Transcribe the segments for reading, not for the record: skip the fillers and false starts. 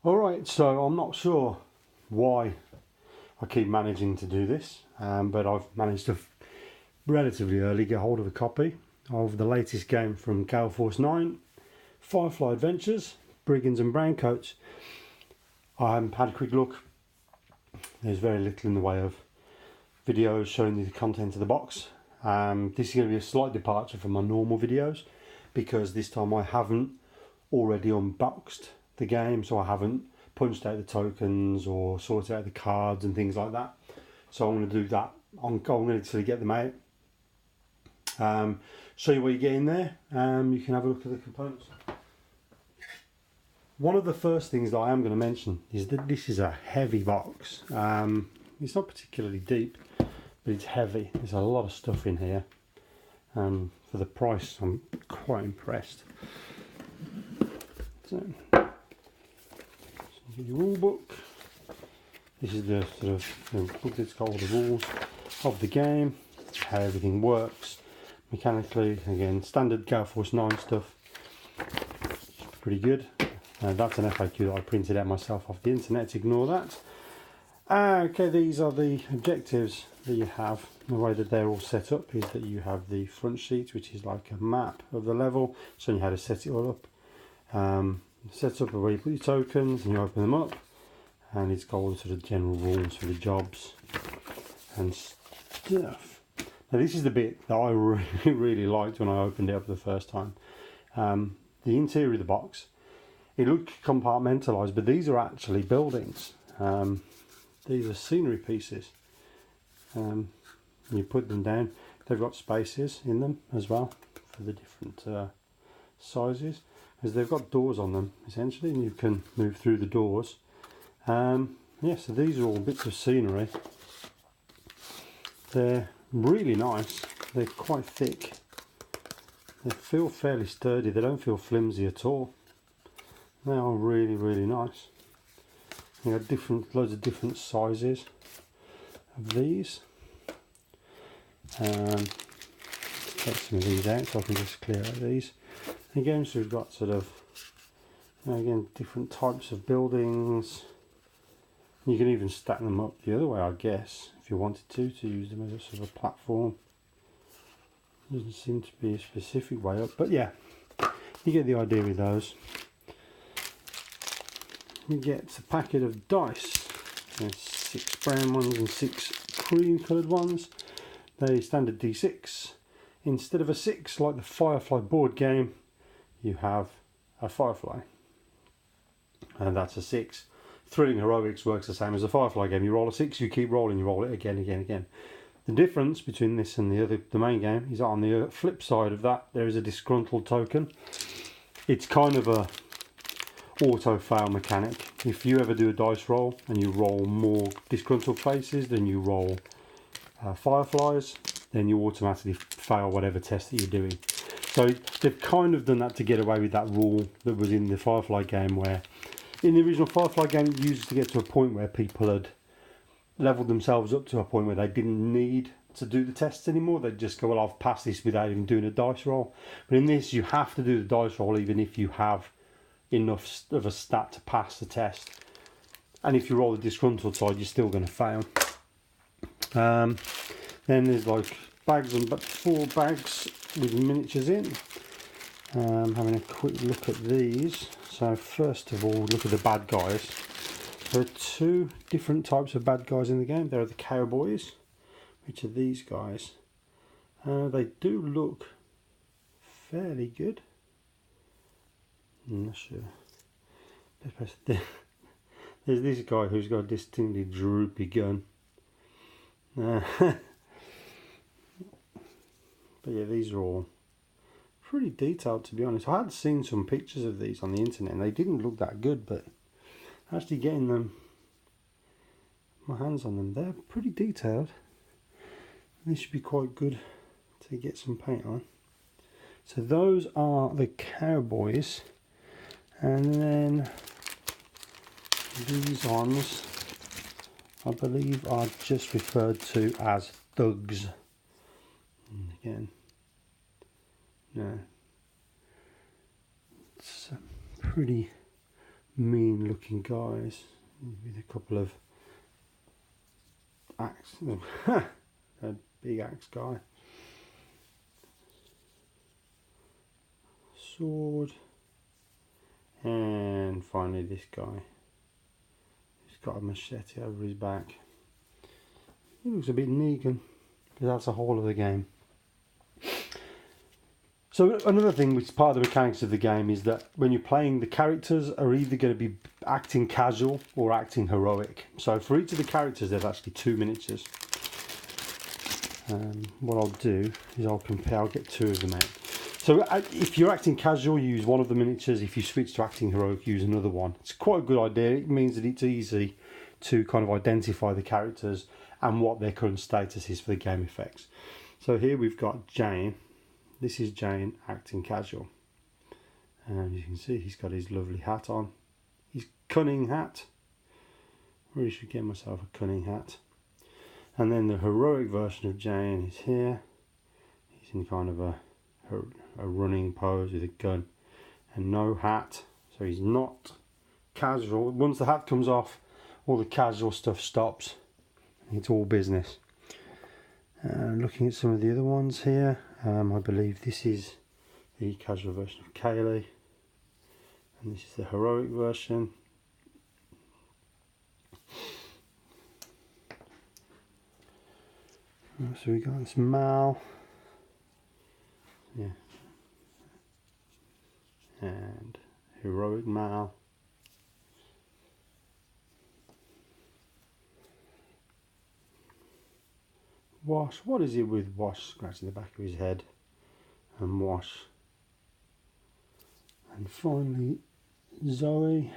Alright, so I'm not sure why I keep managing to do this, but I've managed to relatively early get hold of a copy of the latest game from Gale Force 9, Firefly Adventures, Brigands and Browncoats. I haven't had a quick look. There's very little in the way of videos showing the content of the box. This is going to be a slight departure from my normal videos because this time I haven't already unboxed the game, so I haven't punched out the tokens or sorted out the cards and things like that. So I'm going to do that. I'm going to get them out. Show you what you get in there. You can have a look at the components. One of the first things that I am going to mention is that this is a heavy box. It's not particularly deep, but it's heavy. There's a lot of stuff in here. For the price, I'm quite impressed. So your rule book. This is the sort of book that's got all the rules of the game, how everything works mechanically. Again, standard Gale Force 9 stuff. Pretty good. That's an FAQ that I printed out myself off the internet. Ignore that. Okay, these are the objectives that you have. The way that they're all set up is that you have the front sheet, which is like a map of the level, showing you how to set it all up. Set up where you put your tokens and you open them up, and it's got all the sort of general rules for the jobs and stuff. Now this is the bit that I really liked when I opened it up the first time. The interior of the box, it looked compartmentalised, but these are actually buildings. These are scenery pieces. You put them down. They've got spaces in them as well for the different sizes, because they've got doors on them essentially, and you can move through the doors. Yeah, so these are all bits of scenery. They're really nice. They're quite thick. They feel fairly sturdy. They don't feel flimsy at all. They are really nice. You got loads of different sizes of these. Take some of these out so I can just clear out these. Again, so we've got sort of, again, different types of buildings. You can even stack them up the other way, I guess, if you wanted to use them as a sort of a platform. Doesn't seem to be a specific way up, but yeah, you get the idea with those. You get a packet of dice. There's 6 brown ones and 6 cream coloured ones. They're standard D6. Instead of a 6 like the Firefly board game, you have a Firefly, and that's a 6. Thrilling Heroics works the same as a Firefly game. You roll a 6, you keep rolling, you roll it again. The difference between this and the main game is on the flip side of that, there is a disgruntled token. It's kind of a auto fail mechanic. If you ever do a dice roll and you roll more disgruntled faces than you roll fireflies, then you automatically fail whatever test that you're doing. So they've kind of done that to get away with that rule that was in the Firefly game, where in the original Firefly game it used to get to a point where people had leveled themselves up to a point where they didn't need to do the tests anymore. They'd just go, well, I've passed this without even doing a dice roll. But in this, you have to do the dice roll even if you have enough of a stat to pass the test. And if you roll the disgruntled side, you're still going to fail. Then there's like bags and 4 bags with miniatures in. Having a quick look at these. So first of all, look at the bad guys. There are 2 different types of bad guys in the game. There are the cowboys, which are these guys. They do look fairly good. I'm not sure. There's this guy who's got a distinctly droopy gun. But yeah, these are all pretty detailed, to be honest. I had seen some pictures of these on the internet and they didn't look that good, but actually getting my hands on them, they're pretty detailed. This should be quite good to get some paint on. So those are the cowboys, and then these ones I believe are just referred to as thugs. And again, no, it's pretty mean looking guys with a couple of axe, a big axe guy, sword, and finally this guy. He's got a machete over his back. He looks a bit Negan, because that's the whole of the game. So another thing which is part of the mechanics of the game is that when you're playing, the characters are either going to be acting casual or acting heroic. So for each of the characters there's actually 2 miniatures. What I'll do is I'll get 2 of them out. So if you're acting casual, you use one of the miniatures. If you switch to acting heroic, use another one. It's quite a good idea. It means that it's easy to kind of identify the characters and what their current status is for the game effects. So here we've got Jane. This is Jane acting casual. And you can see he's got his lovely hat on. His cunning hat. I really should get myself a cunning hat. And then the heroic version of Jane is here. He's in kind of a running pose with a gun and no hat. So he's not casual. Once the hat comes off, all the casual stuff stops. It's all business. Looking at some of the other ones here, I believe this is the casual version of Kaylee, and this is the heroic version. So we got this Mal, yeah, and heroic Mal. Wash, what is it with Wash scratching the back of his head? And Wash. And finally, Zoe.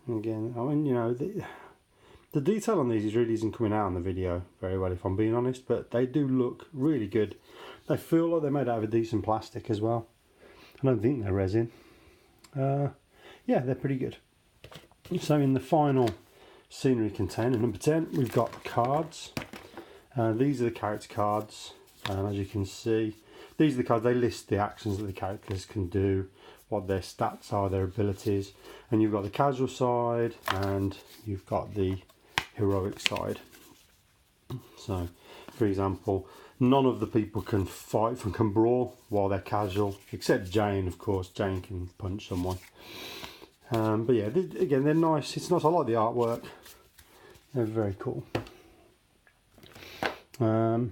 Again, I mean, you know, the detail on these really isn't coming out on the video very well, if I'm being honest, but they do look really good. They feel like they're made out of a decent plastic as well. I don't think they're resin. Yeah, they're pretty good. So in the final scenery container, number 10, we've got cards. These are the character cards, and as you can see, these are the cards. They list the actions that the characters can do, what their stats are, their abilities, and you've got the casual side and you've got the heroic side. So for example, none of the people can fight can brawl while they're casual, except Jane, of course. Jane can punch someone. But yeah, again, they're nice. It's nice. I like the artwork. They're very cool.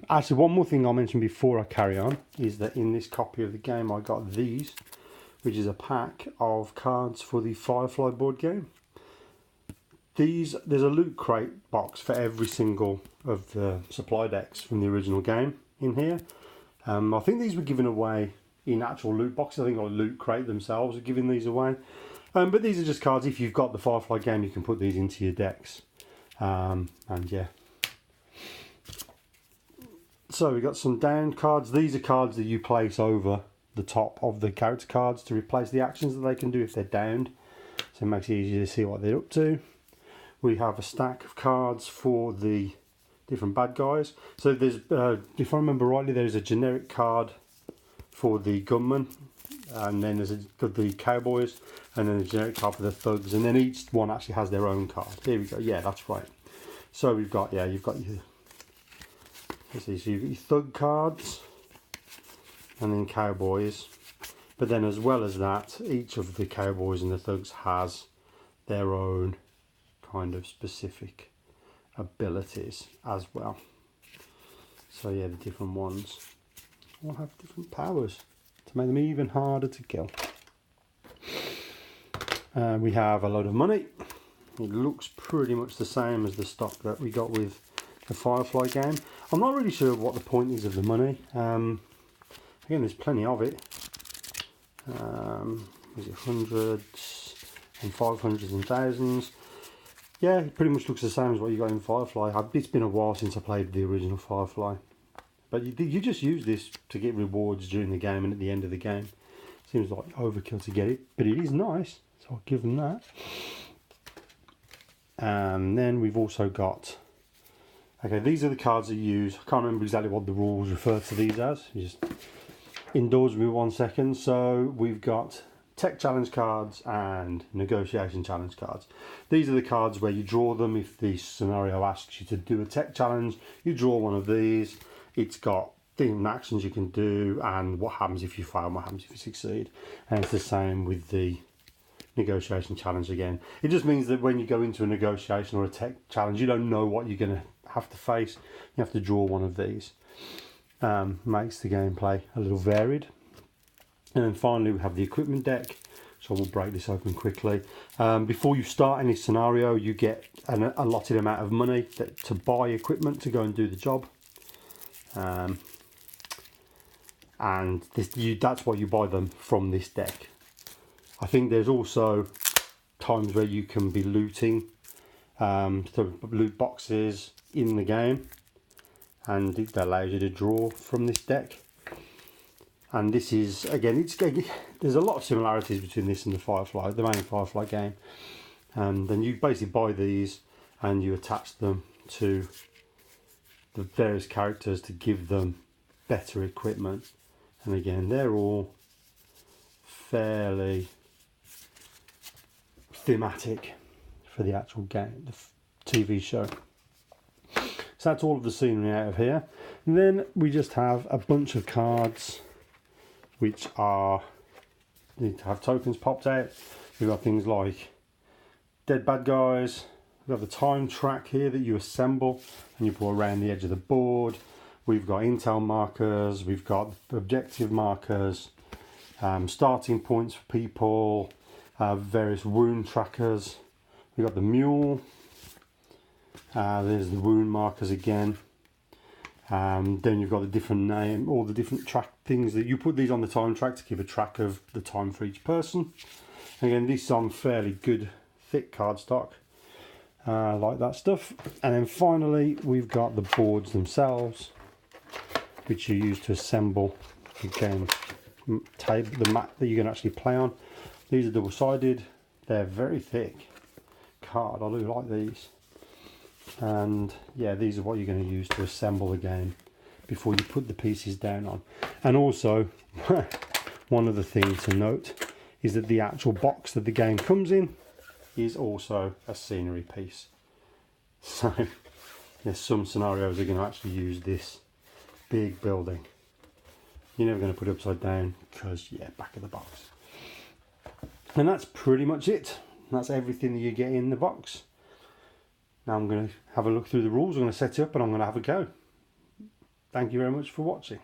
Actually, one more thing I'll mention before I carry on is that in this copy of the game I got these, which is a pack of cards for the Firefly board game. There's a loot crate box for every single of the supply decks from the original game in here. I think these were given away in actual loot boxes. I think like Loot Crate themselves are giving these away. But these are just cards. If you've got the Firefly game, you can put these into your decks. And yeah. So we got some down cards. These are cards that you place over the top of the character cards to replace the actions that they can do if they're downed. So it makes it easier to see what they're up to. We have a stack of cards for the different bad guys. So there's, if I remember rightly, there's a generic card for the gunman, and then there's the cowboys, and then a generic card for the thugs, and then each one actually has their own card. Here we go. Yeah, that's right. So we've got, yeah, you've got your, let's see, so you've got your thug cards, and then cowboys. But then as well as that, each of the cowboys and the thugs has their own kind of specific abilities as well. So yeah, the different ones all have different powers to make them even harder to kill. We have a load of money. It looks pretty much the same as the stock that we got with the Firefly game. I'm not really sure what the point is of the money. Again, there's plenty of it. Is it hundreds and 500s and thousands? Yeah, it pretty much looks the same as what you got in Firefly. It's been a while since I played the original Firefly. But you just use this to get rewards during the game and at the end of the game. Seems like overkill to get it, but it is nice, so I'll give them that. And then we've also got, okay, these are the cards that you use. I can't remember exactly what the rules refer to these as. You just indulge me 1 second. So we've got tech challenge cards and negotiation challenge cards. These are the cards where you draw them if the scenario asks you to do a tech challenge. You draw one of these. It's got different actions you can do and what happens if you fail and what happens if you succeed. And it's the same with the negotiation challenge again. It just means that when you go into a negotiation or a tech challenge, you don't know what you're going to have to face. You have to draw one of these. Makes the gameplay a little varied. And then finally we have the equipment deck, so we'll break this open quickly. Before you start any scenario, you get an allotted amount of money to buy equipment to go and do the job. And that's what you buy them from this deck. I think there's also times where you can be looting, so loot boxes in the game, and it allows you to draw from this deck. And this is, again, there's a lot of similarities between this and the main Firefly game. And then you basically buy these and you attach them to the various characters to give them better equipment. And again, they're all fairly thematic for the actual game, the TV show. So that's all of the scenery out of here. And then we just have a bunch of cards which need to have tokens popped out. We've got things like dead bad guys. We've got the time track here that you assemble and you put around the edge of the board. We've got intel markers, we've got objective markers, starting points for people, various wound trackers. We've got the mule, there's the wound markers again. Then you've got the different all the different track things that you put these on the time track to keep a track of the time for each person. Again, this is on fairly good thick cardstock, like that stuff. And then finally we've got the boards themselves, which you use to assemble the game table, the mat that you can actually play on. These are double-sided. They're very thick card. I do like these. And yeah, these are what you're going to use to assemble the game before you put the pieces down on. And also, one other thing to note is that the actual box that the game comes in is also a scenery piece. So there's some scenarios that are going to actually use this big building. You're never going to put it upside down because, yeah, back of the box. And that's pretty much it. That's everything that you get in the box. Now I'm going to have a look through the rules, I'm going to set it up and I'm going to have a go. Thank you very much for watching.